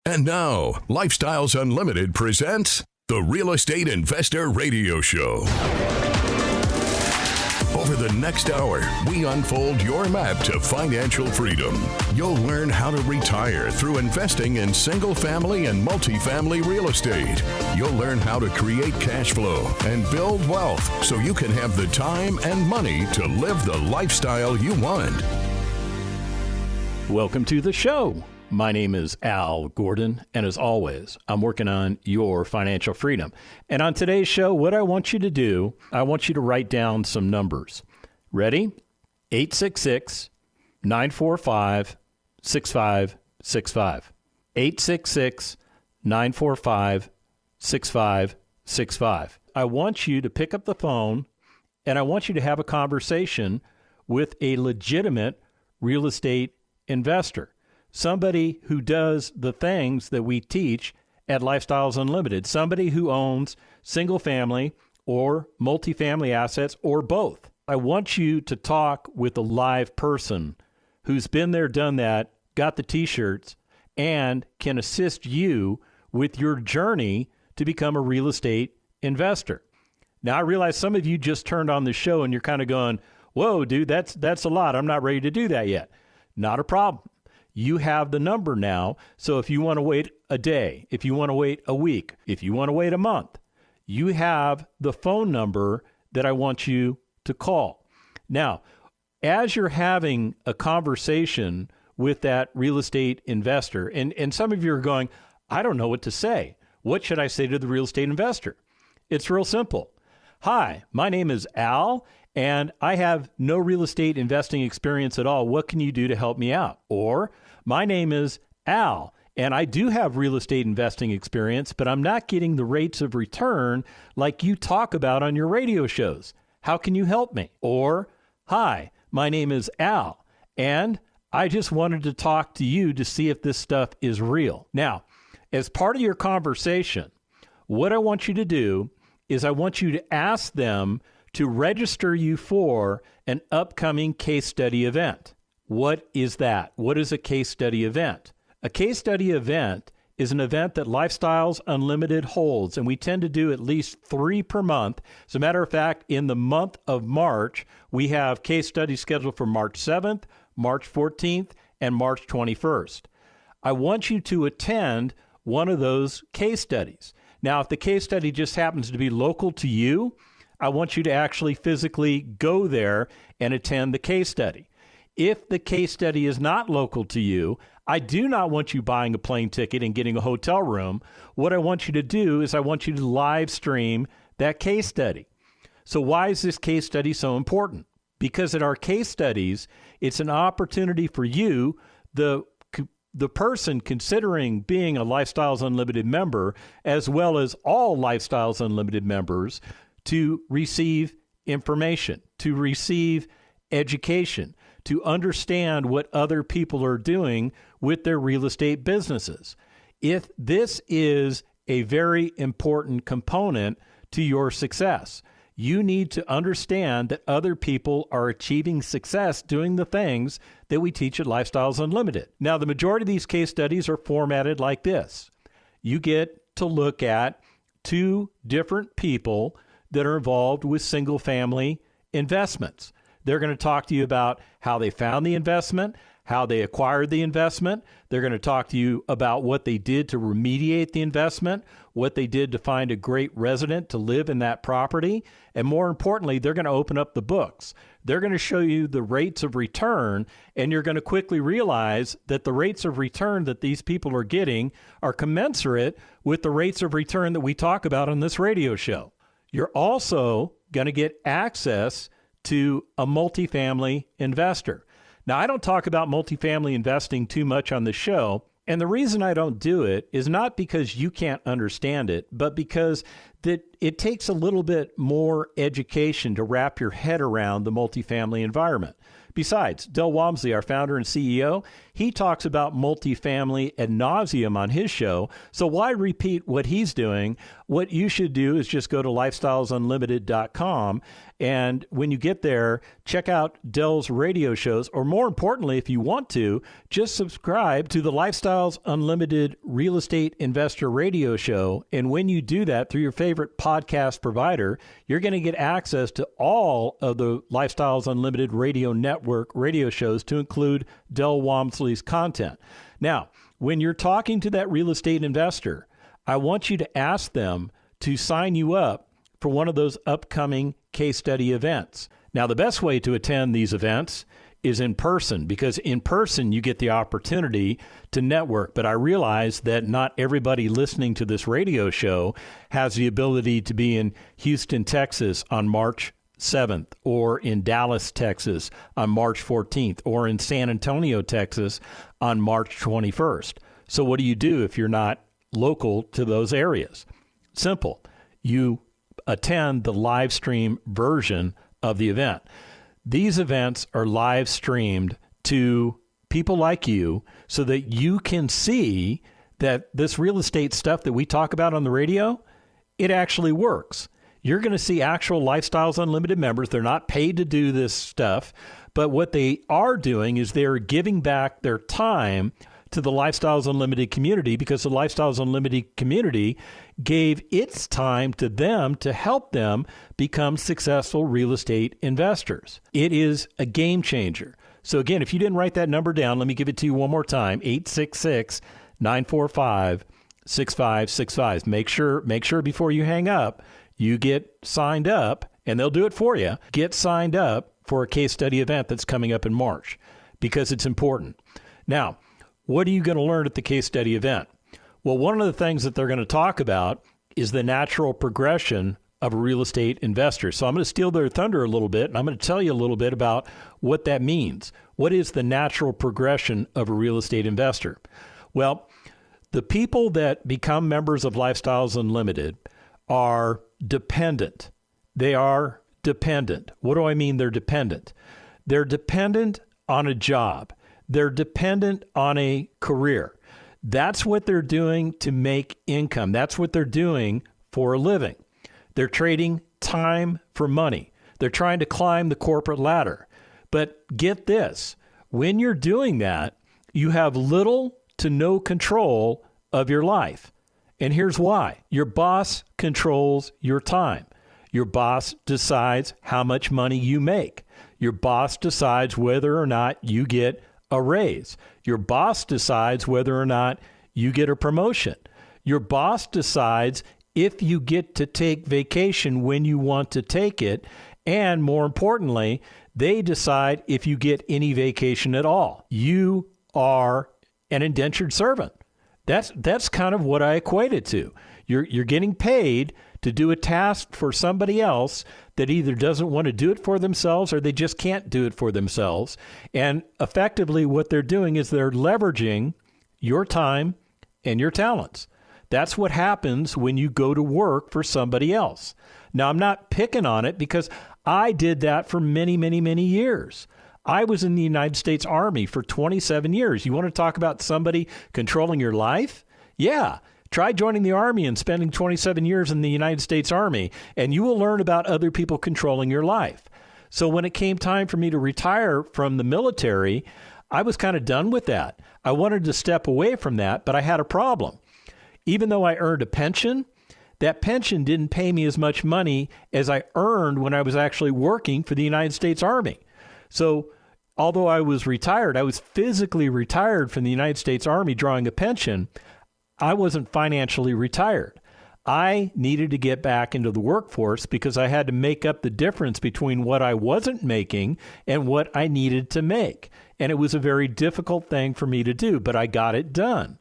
And now, Lifestyles Unlimited presents the Real Estate Investor Radio Show. Over the next hour, we unfold your map to financial freedom. You'll learn how to retire through investing in single-family and multifamily real estate. You'll learn how to create cash flow and build wealth so you can have the time and money to live the lifestyle you want. Welcome to the show. My name is Al Gordon, and as always, I'm working on your financial freedom. And on today's show, what I want you to do, I want you to write down some numbers. Ready? 866-945-6565. 866-945-6565. I want you to pick up the phone, and I want you to have a conversation with a legitimate real estate investor. Somebody who does the things that we teach at Lifestyles Unlimited. Somebody who owns single family or multifamily assets or both. I want you to talk with a live person who's been there, done that, got the t-shirts, and can assist you with your journey to become a real estate investor. Now, I realize some of you just turned on the show and you're kind of going, whoa, dude, that's a lot. I'm not ready to do that yet. Not a problem. You have the number now, so if you want to wait a day, if you want to wait a week, if you want to wait a month, you have the phone number that I want you to call. Now, as you're having a conversation with that real estate investor, and some of you are going, I don't know what to say. What should I say to the real estate investor? It's real simple. Hi, my name is Al, and I have no real estate investing experience at all. What can you do to help me out? Or, my name is Al, and I do have real estate investing experience, but I'm not getting the rates of return like you talk about on your radio shows. How can you help me? Or, hi, my name is Al, and I just wanted to talk to you to see if this stuff is real. Now, as part of your conversation, what I want you to do is I want you to ask them to register you for an upcoming case study event. What is that? What is a case study event? A case study event is an event that Lifestyles Unlimited holds, and we tend to do at least 3 per month. As a matter of fact, in the month of March, we have case studies scheduled for March 7th, March 14th, and March 21st. I want you to attend one of those case studies. Now, if the case study just happens to be local to you, I want you to actually physically go there and attend the case study. If the case study is not local to you, I do not want you buying a plane ticket and getting a hotel room. What I want you to do is I want you to live stream that case study. So why is this case study so important? Because at our case studies, it's an opportunity for you, the person considering being a Lifestyles Unlimited member, as well as all Lifestyles Unlimited members, to receive information, to receive education, to understand what other people are doing with their real estate businesses. If this is a very important component to your success, you need to understand that other people are achieving success doing the things that we teach at Lifestyles Unlimited. Now, the majority of these case studies are formatted like this. You get to look at 2 different people that are involved with single-family investments. They're going to talk to you about how they found the investment, how they acquired the investment. They're going to talk to you about what they did to remediate the investment, what they did to find a great resident to live in that property. And more importantly, they're going to open up the books. They're going to show you the rates of return, and you're going to quickly realize that the rates of return that these people are getting are commensurate with the rates of return that we talk about on this radio show. You're also going to get access to a multifamily investor. Now, I don't talk about multifamily investing too much on the show, and the reason I don't do it is not because you can't understand it, but because it takes a little bit more education to wrap your head around the multifamily environment. Besides, Del Walmsley, our founder and CEO, he talks about multifamily ad nauseum on his show. So why repeat what he's doing? What you should do is just go to lifestylesunlimited.com And when you get there, check out Dell's radio shows, or more importantly, if you want to, just subscribe to the Lifestyles Unlimited Real Estate Investor Radio Show. And when you do that through your favorite podcast provider, you're going to get access to all of the Lifestyles Unlimited Radio Network radio shows, to include Del Walmsley's content. Now, when you're talking to that real estate investor, I want you to ask them to sign you up for one of those upcoming case study events. Now, the best way to attend these events is in person, because in person you get the opportunity to network. But I realize that not everybody listening to this radio show has the ability to be in Houston, Texas on March 7th, or in Dallas, Texas on March 14th, or in San Antonio, Texas on March 21st. So what do you do if you're not local to those areas? Simple. You attend the live stream version of the event. These events are live streamed to people like you so that you can see that this real estate stuff that we talk about on the radio, it actually works. You're going to see actual Lifestyles Unlimited members. They're not paid to do this stuff, but what they are doing is they're giving back their time to the Lifestyles Unlimited community, because the Lifestyles Unlimited community gave its time to them to help them become successful real estate investors. It is a game changer. So again, if you didn't write that number down, let me give it to you one more time, 866-945-6565. Make sure before you hang up, you get signed up, and they'll do it for you. Get signed up for a case study event that's coming up in March, because it's important. Now, what are you going to learn at the case study event? Well, one of the things that they're going to talk about is the natural progression of a real estate investor. So I'm going to steal their thunder a little bit, and I'm going to tell you a little bit about what that means. What is the natural progression of a real estate investor? Well, the people that become members of Lifestyles Unlimited are dependent. They are dependent. What do I mean they're dependent? They're dependent on a job. They're dependent on a career. That's what they're doing to make income. That's what they're doing for a living. They're trading time for money. They're trying to climb the corporate ladder. But get this, when you're doing that, you have little to no control of your life. And here's why. Your boss controls your time. Your boss decides how much money you make. Your boss decides whether or not you get a raise. Your boss decides whether or not you get a promotion. Your boss decides if you get to take vacation when you want to take it. And more importantly, they decide if you get any vacation at all. You are an indentured servant. That's kind of what I equate it to. You're getting paid to do a task for somebody else that either doesn't want to do it for themselves or they just can't do it for themselves. And effectively what they're doing is they're leveraging your time and your talents. That's what happens when you go to work for somebody else. Now, I'm not picking on it because I did that for many, many, many years. I was in the United States Army for 27 years. You want to talk about somebody controlling your life? Yeah. Try joining the Army and spending 27 years in the United States Army, and you will learn about other people controlling your life. So when it came time for me to retire from the military, I was kind of done with that. I wanted to step away from that, but I had a problem. Even though I earned a pension, that pension didn't pay me as much money as I earned when I was actually working for the United States Army. So although I was retired, I was physically retired from the United States Army drawing a pension, I wasn't financially retired. I needed to get back into the workforce because I had to make up the difference between what I wasn't making and what I needed to make. And it was a very difficult thing for me to do, but I got it done.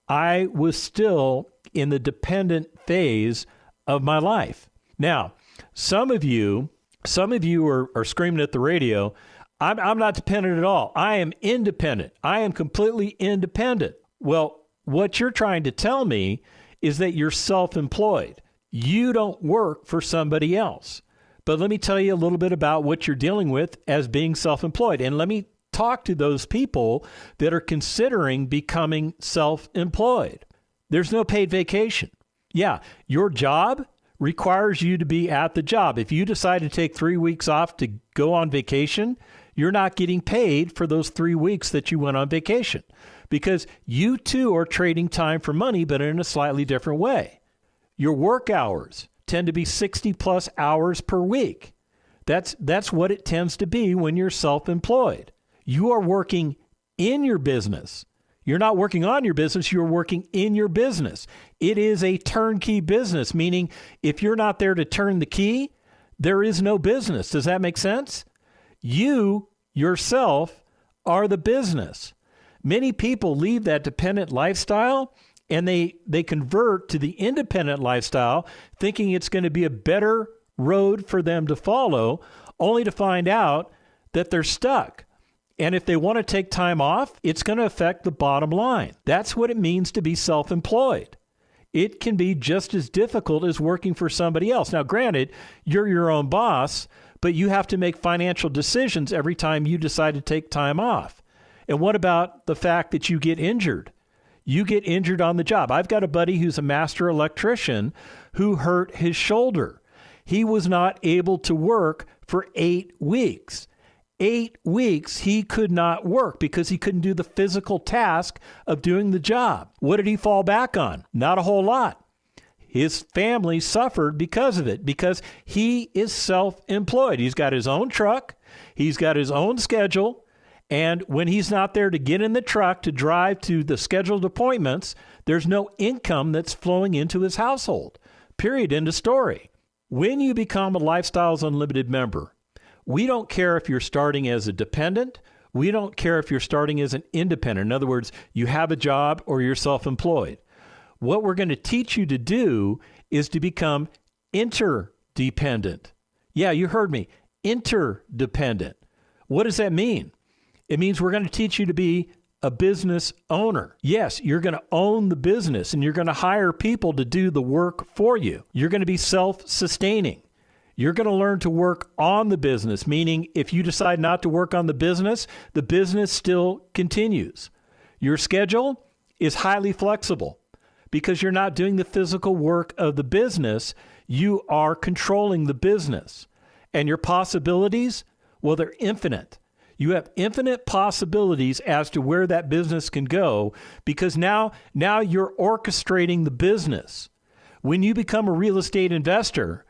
I was still in the dependent phase of my life. Now, some of you are screaming at the radio, I'm not dependent at all. I am independent. I am completely independent. Well, what you're trying to tell me is that you're self-employed. You don't work for somebody else. But let me tell you a little bit about what you're dealing with as being self-employed. And let me talk to those people that are considering becoming self-employed. There's no paid vacation. Yeah, your job requires you to be at the job. If you decide to take 3 weeks off to go on vacation, you're not getting paid for those 3 weeks that you went on vacation because you too are trading time for money, but in a slightly different way. Your work hours tend to be 60 plus hours per week. That's what it tends to be when you're self-employed. You are working in your business. You're not working on your business, you're working in your business. It is a turnkey business, meaning if you're not there to turn the key, there is no business. Does that make sense? You, yourself, are the business. Many people leave that dependent lifestyle and they convert to the independent lifestyle thinking it's going to be a better road for them to follow, only to find out that they're stuck. And if they want to take time off, it's going to affect the bottom line. That's what it means to be self-employed. It can be just as difficult as working for somebody else. Now, granted, you're your own boss, but you have to make financial decisions every time you decide to take time off. And what about the fact that you get injured? You get injured on the job. I've got a buddy who's a master electrician who hurt his shoulder. He was not able to work for 8 weeks. 8 weeks he could not work because he couldn't do the physical task of doing the job. What did he fall back on? Not a whole lot. His family suffered because of it, because he is self-employed. He's got his own truck. He's got his own schedule. And when he's not there to get in the truck to drive to the scheduled appointments, there's no income that's flowing into his household. Period. End of story. When you become a Lifestyles Unlimited member, we don't care if you're starting as a dependent. We don't care if you're starting as an independent. In other words, you have a job or you're self-employed. What we're going to teach you to do is to become interdependent. Yeah, you heard me. Interdependent. What does that mean? It means we're going to teach you to be a business owner. Yes, you're going to own the business and you're going to hire people to do the work for you. You're going to be self-sustaining. You're going to learn to work on the business, meaning if you decide not to work on the business still continues. Your schedule is highly flexible because you're not doing the physical work of the business. You are controlling the business. And your possibilities, well, they're infinite. You have infinite possibilities as to where that business can go because now you're orchestrating the business. When you become a real estate investor,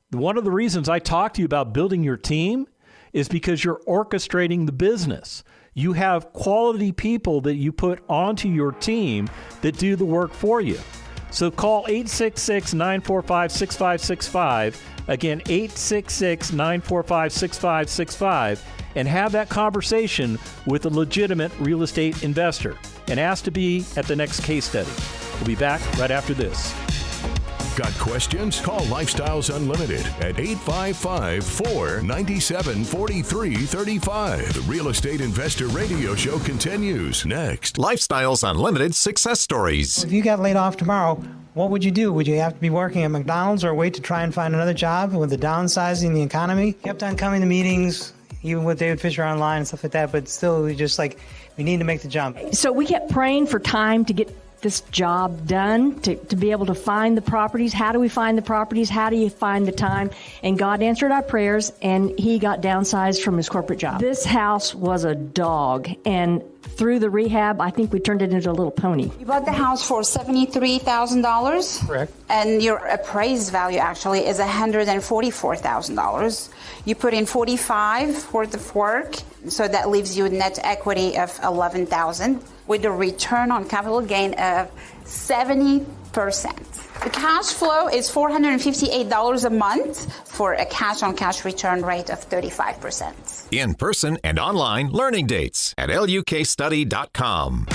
one of the reasons I talk to you about building your team is because you're orchestrating the business. You have quality people that you put onto your team that do the work for you. So call 866-945-6565. Again, 866-945-6565 and have that conversation with a legitimate real estate investor and ask to be at the next case study. We'll be back right after this. Got questions? Call Lifestyles Unlimited at 855-497-4335. The Real Estate Investor Radio Show continues next. Lifestyles Unlimited Success Stories. If you got laid off tomorrow, what would you do? Would you have to be working at McDonald's or wait to try and find another job with the downsizing the economy? Kept on coming to meetings, even with David Fisher online and stuff like that, but still we just we need to make the jump. So we kept praying for time to get this job done, to be able to find the properties. How do we find the properties? How do you find the time? And God answered our prayers, and he got downsized from his corporate job. This house was a dog, and through the rehab, I think we turned it into a little pony. You bought the house for $73,000. Correct. And your appraised value actually is $144,000. You put in $45,000 worth of work, so that leaves you a net equity of $11,000 with a return on capital gain of 70%. The cash flow is $458 a month for a cash-on-cash return rate of 35%. In-person and online learning dates at lukstudy.com.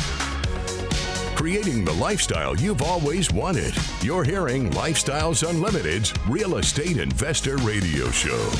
Creating the lifestyle you've always wanted. You're hearing Lifestyles Unlimited's Real Estate Investor Radio Show.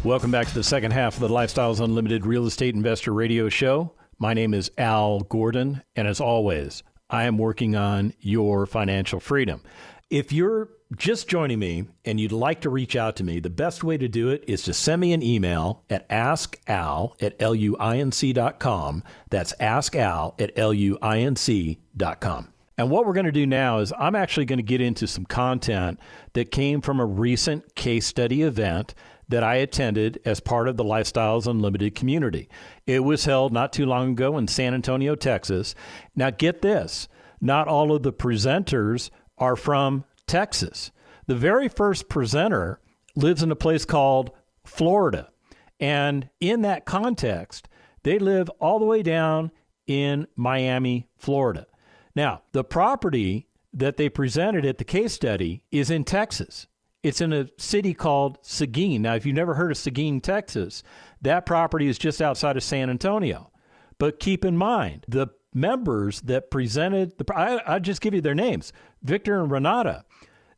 Welcome back to the second half of the Lifestyles Unlimited Real Estate Investor Radio Show. My name is Al Gordon, and as always, I am working on your financial freedom. If you're just joining me and you'd like to reach out to me, the best way to do it is to send me an email at askal@luinc.com. That's askal@luinc.com. And what we're going to do now is I'm actually going to get into some content that came from a recent case study event that I attended as part of the Lifestyles Unlimited community. It was held not too long ago in San Antonio, Texas. Now get this, not all of the presenters are from Texas. The very first presenter lives in a place called Florida. And in that context, they live all the way down in Miami, Florida. Now, the property that they presented at the case study is in Texas. It's in a city called Seguin. Now, if you've never heard of Seguin, Texas, that property is just outside of San Antonio. But keep in mind, the members that presented, I'll just give you their names, Victor and Renata,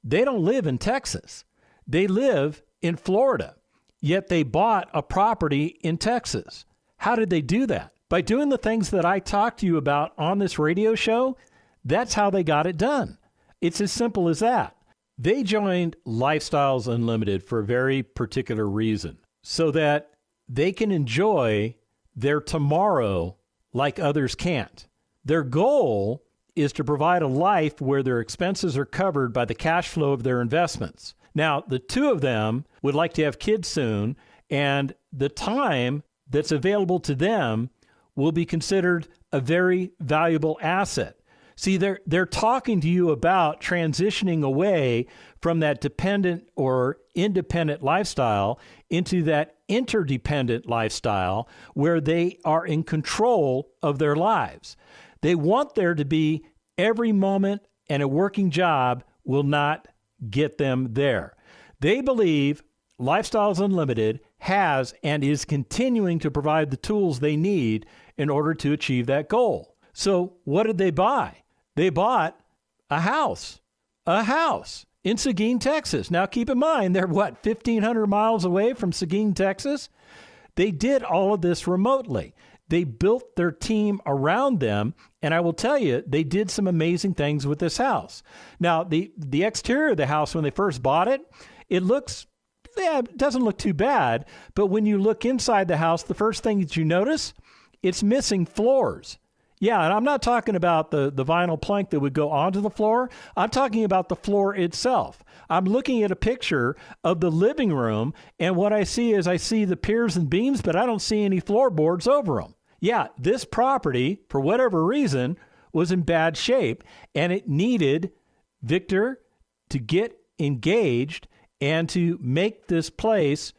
they don't live in Texas. They live in Florida, yet they bought a property in Texas. How did they do that? By doing the things that I talked to you about on this radio show. That's how they got it done. It's as simple as that. They joined Lifestyles Unlimited for a very particular reason, so that they can enjoy their tomorrow like others can't. Their goal is to provide a life where their expenses are covered by the cash flow of their investments. Now, the two of them would like to have kids soon, and the time that's available to them will be considered a very valuable asset. See, they're talking to you about transitioning away from that dependent or independent lifestyle into that interdependent lifestyle where they are in control of their lives. They want there to be every moment, and a working job will not get them there. They believe Lifestyles Unlimited has and is continuing to provide the tools they need in order to achieve that goal. So what did they buy? They bought a house in Seguin, Texas. Now, keep in mind, they're 1,500 miles away from Seguin, Texas? They did all of this remotely. They built their team around them, and I will tell you, they did some amazing things with this house. Now, the exterior of the house, when they first bought it, it doesn't look too bad, but when you look inside the house, the first thing that you notice, it's missing floors. Yeah, and I'm not talking about the vinyl plank that would go onto the floor. I'm talking about the floor itself. I'm looking at a picture of the living room, and what I see is I see the piers and beams, but I don't see any floorboards over them. Yeah, this property, for whatever reason, was in bad shape, and it needed Victor to get engaged and to make this place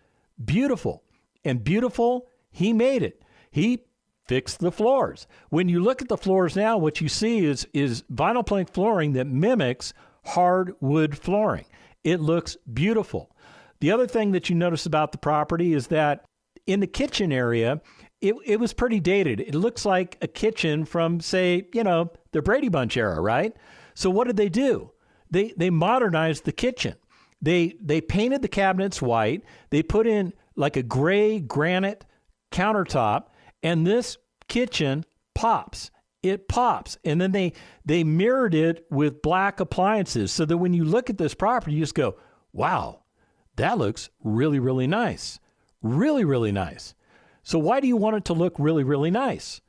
beautiful. And beautiful, he made it. He fixed the floors. When you look at the floors now, what you see is vinyl plank flooring that mimics hardwood flooring. It looks beautiful. The other thing that you notice about the property is that in the kitchen area, it was pretty dated. It looks like a kitchen from, say, the Brady Bunch era, right? So what did they do? They modernized the kitchen. They painted the cabinets white. They put in like a gray granite countertop, and this kitchen pops. It pops. And then they mirrored it with black appliances so that when you look at this property, you just go, wow, that looks really, really nice. Really, really nice. So why do you want it to look really, really nice?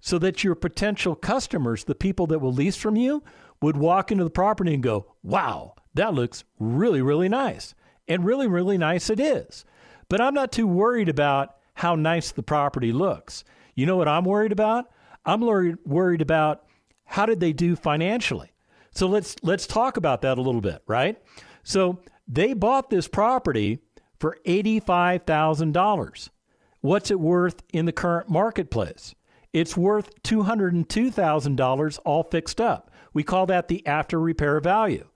So that your potential customers, the people that will lease from you, would walk into the property and go, wow, that looks really, really nice. And really, really nice it is. But I'm not too worried about how nice the property looks. You know what I'm worried about? I'm worried about how did they do financially. So let's talk about that a little bit, right? So they bought this property for $85,000. What's it worth in the current marketplace? It's worth $202,000 all fixed up. We call that the after repair value.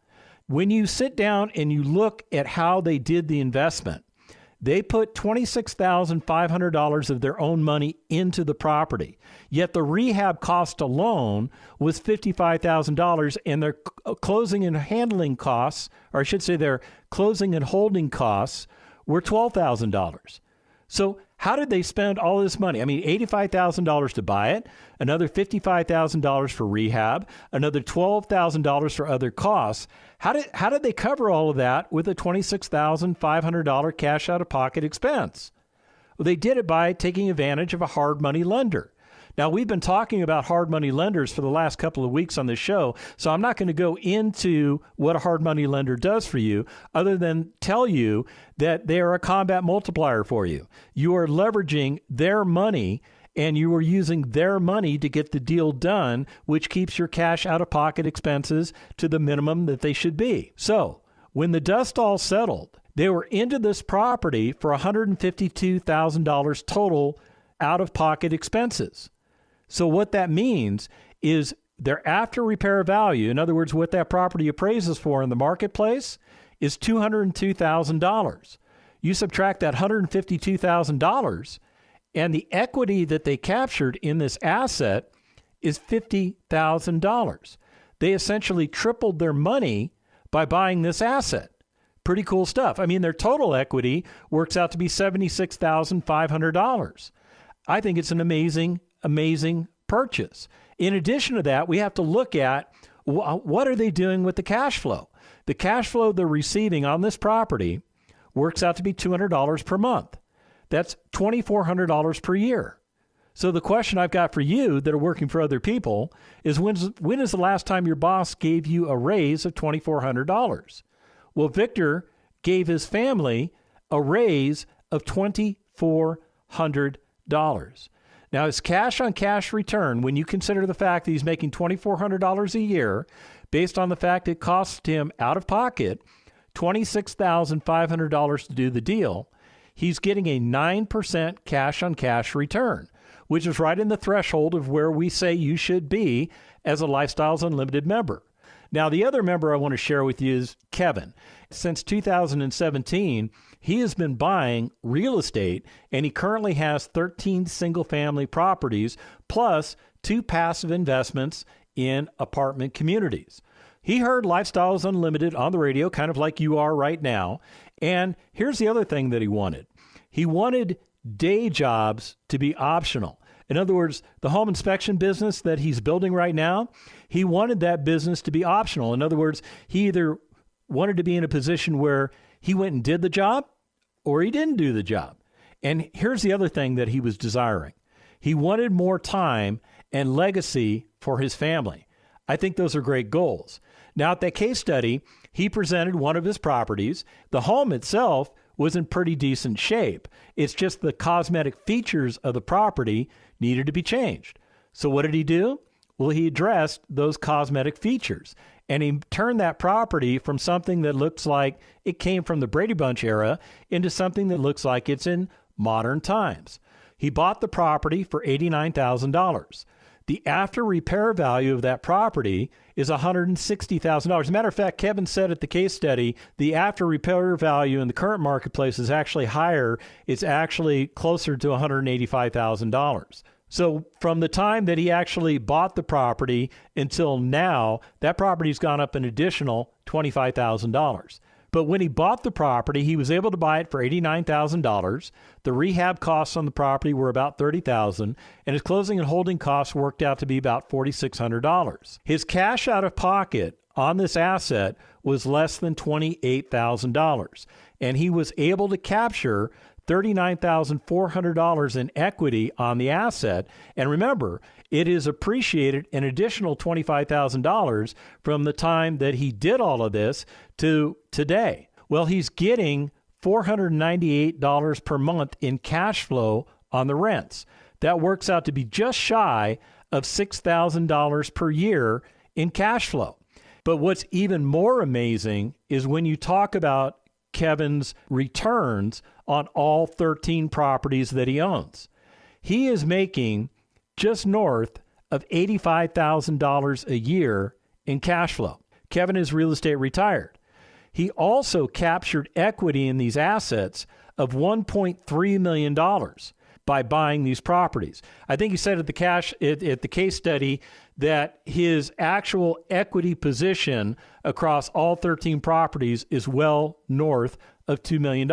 When you sit down and you look at how they did the investment, they put $26,500 of their own money into the property, yet the rehab cost alone was $55,000, and their closing and handling costs, or I should say their closing and holding costs, were $12,000. So how did they spend all this money? I mean, $85,000 to buy it, another $55,000 for rehab, another $12,000 for other costs. How did they cover all of that with a $26,500 cash out of pocket expense? Well, they did it by taking advantage of a hard money lender. Now, we've been talking about hard money lenders for the last couple of weeks on this show, so I'm not going to go into what a hard money lender does for you other than tell you that they are a combat multiplier for you. You are leveraging their money and you are using their money to get the deal done, which keeps your cash out-of-pocket expenses to the minimum that they should be. So when the dust all settled, they were into this property for $152,000 total out-of-pocket expenses. So what that means is their after repair value, in other words, what that property appraises for in the marketplace, is $202,000. You subtract that $152,000, and the equity that they captured in this asset is $50,000. They essentially tripled their money by buying this asset. Pretty cool stuff. I mean, their total equity works out to be $76,500. I think it's an amazing, amazing purchase. In addition to that, we have to look at what are they doing with the cash flow? The cash flow they're receiving on this property works out to be $200 per month. That's $2,400 per year. So the question I've got for you that are working for other people is when is the last time your boss gave you a raise of $2,400? Well, Victor gave his family a raise of $2,400. Now, his cash-on-cash return, when you consider the fact that he's making $2,400 a year, based on the fact it cost him out of pocket $26,500 to do the deal, he's getting a 9% cash-on-cash return, which is right in the threshold of where we say you should be as a Lifestyles Unlimited member. Now, the other member I want to share with you is Kevin. Since 2017, he has been buying real estate, and he currently has 13 single-family properties, plus 2 passive investments in apartment communities. He heard Lifestyles Unlimited on the radio, kind of like you are right now, and here's the other thing that he wanted. He wanted day jobs to be optional. In other words, the home inspection business that he's building right now, he wanted that business to be optional. In other words, he either wanted to be in a position where he went and did the job or he didn't do the job. And here's the other thing that he was desiring. He wanted more time and legacy for his family. I think those are great goals. Now, at that case study, he presented one of his properties. The home itself was in pretty decent shape. It's just the cosmetic features of the property needed to be changed. So what did he do? Well, he addressed those cosmetic features, and he turned that property from something that looks like it came from the Brady Bunch era into something that looks like it's in modern times. He bought the property for $89,000. The after repair value of that property is $160,000. As a matter of fact, Kevin said at the case study, the after repair value in the current marketplace is actually higher. It's actually closer to $185,000. So from the time that he actually bought the property until now, that property's gone up an additional $25,000. But when he bought the property, he was able to buy it for $89,000. The rehab costs on the property were about $30,000, and his closing and holding costs worked out to be about $4,600. His cash out of pocket on this asset was less than $28,000, and he was able to capture $39,400 in equity on the asset. And remember, it is appreciated an additional $25,000 from the time that he did all of this to today. Well, he's getting $498 per month in cash flow on the rents. That works out to be just shy of $6,000 per year in cash flow. But what's even more amazing is when you talk about Kevin's returns on all 13 properties that he owns. He is making just north of $85,000 a year in cash flow. Kevin is real estate retired. He also captured equity in these assets of $1.3 million by buying these properties. I think he said at the case study that his actual equity position across all 13 properties is well north of $2 million.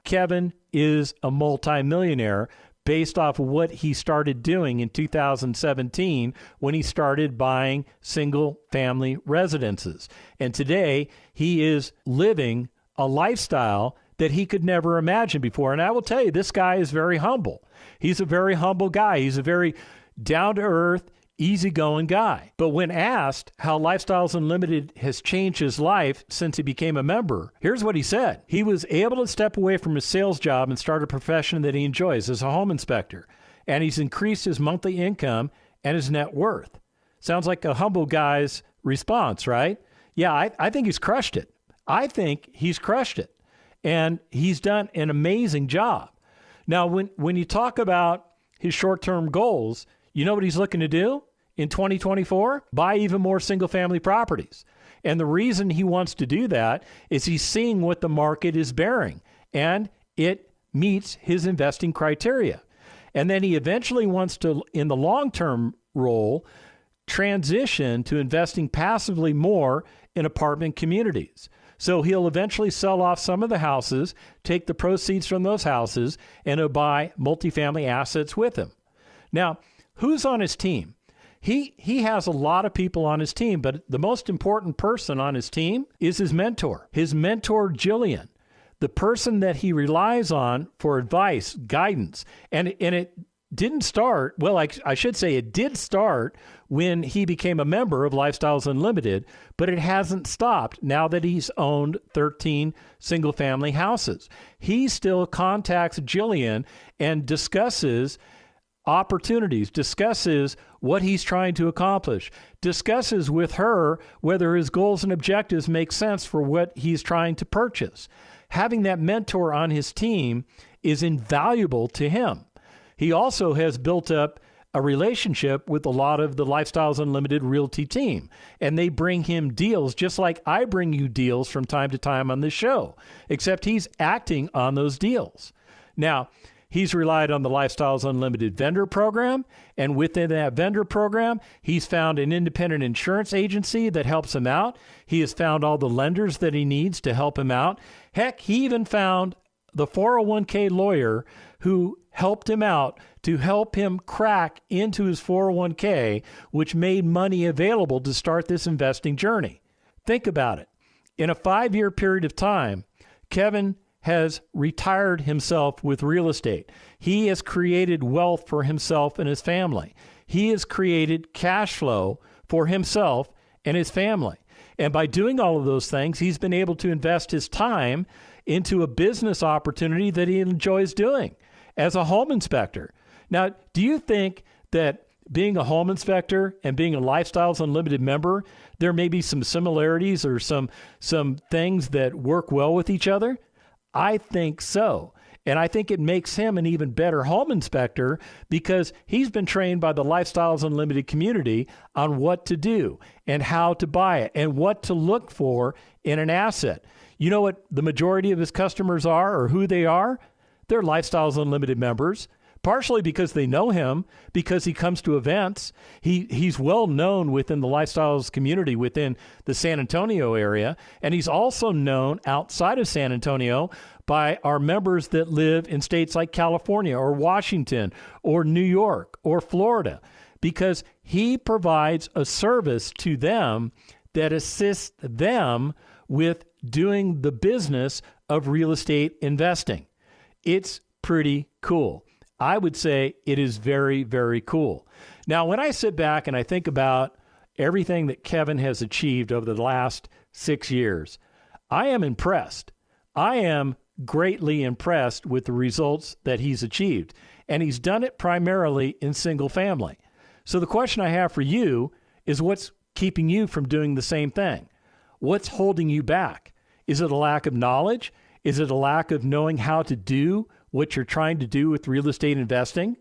Kevin is a multimillionaire based off of what he started doing in 2017 when he started buying single-family residences. And today, he is living a lifestyle that he could never imagine before. And I will tell you, this guy is very humble. He's a very humble guy. He's a very down-to-earth, easygoing guy. But when asked how Lifestyles Unlimited has changed his life since he became a member, here's what he said. He was able to step away from his sales job and start a profession that he enjoys as a home inspector. And he's increased his monthly income and his net worth. Sounds like a humble guy's response, right? Yeah, I think he's crushed it. I think he's crushed it. And he's done an amazing job. Now, when you talk about his short-term goals, you know what he's looking to do in 2024? Buy even more single-family properties. And the reason he wants to do that is he's seeing what the market is bearing, and it meets his investing criteria. And then he eventually wants to, in the long-term role, transition to investing passively more in apartment communities. So he'll eventually sell off some of the houses, take the proceeds from those houses, and he'll buy multifamily assets with him. Now, who's on his team? He has a lot of people on his team, but the most important person on his team is his mentor, Jillian, the person that he relies on for advice, guidance. And it didn't start, well, I should say it did start when he became a member of Lifestyles Unlimited, but it hasn't stopped now that he's owned 13 single-family houses. He still contacts Jillian and discusses opportunities, discusses what he's trying to accomplish, discusses with her whether his goals and objectives make sense for what he's trying to purchase. Having that mentor on his team is invaluable to him. He also has built up a relationship with a lot of the Lifestyles Unlimited Realty team, and they bring him deals just like I bring you deals from time to time on this show, except he's acting on those deals. Now, he's relied on the Lifestyles Unlimited vendor program, and within that vendor program, he's found an independent insurance agency that helps him out. He has found all the lenders that he needs to help him out. Heck, he even found the 401k lawyer who helped him out to help him crack into his 401k, which made money available to start this investing journey. Think about it. In a 5-year period of time, Kevin has retired himself with real estate. He has created wealth for himself and his family. He has created cash flow for himself and his family. And by doing all of those things, he's been able to invest his time into a business opportunity that he enjoys doing as a home inspector. Now, do you think that being a home inspector and being a Lifestyles Unlimited member, there may be some similarities or some things that work well with each other? I think so. And I think it makes him an even better home inspector because he's been trained by the Lifestyles Unlimited community on what to do and how to buy it and what to look for in an asset. You know what the majority of his customers are or who they are? They're Lifestyles Unlimited members, partially because they know him, because he comes to events. He's well known within the Lifestyles community within the San Antonio area, and he's also known outside of San Antonio by our members that live in states like California or Washington or New York or Florida, because he provides a service to them that assists them with doing the business of real estate investing. It's pretty cool. I would say it is very, very cool. Now, when I sit back and I think about everything that Kevin has achieved over the last 6 years, I am impressed. I am greatly impressed with the results that he's achieved. And he's done it primarily in single family. So the question I have for you is, what's keeping you from doing the same thing? What's holding you back? Is it a lack of knowledge? Is it a lack of knowing how to do what you're trying to do with real estate investing?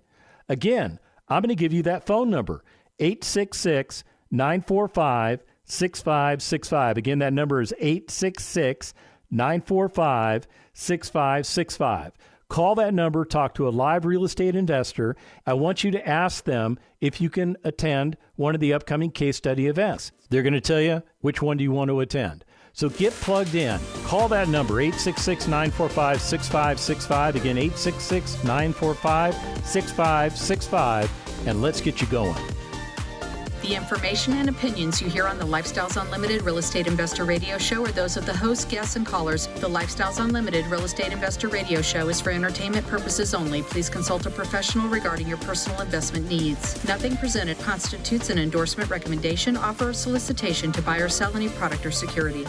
Again, I'm going to give you that phone number, 866-945-6565. Again, that number is 866-945-6565. Call that number, talk to a live real estate investor. I want you to ask them if you can attend one of the upcoming case study events. They're going to tell you which one do you want to attend. So get plugged in. Call that number, 866-945-6565. Again, 866-945-6565, and let's get you going. The information and opinions you hear on the Lifestyles Unlimited Real Estate Investor Radio Show are those of the host, guests, and callers. The Lifestyles Unlimited Real Estate Investor Radio Show is for entertainment purposes only. Please consult a professional regarding your personal investment needs. Nothing presented constitutes an endorsement, recommendation, offer, or solicitation to buy or sell any product or security.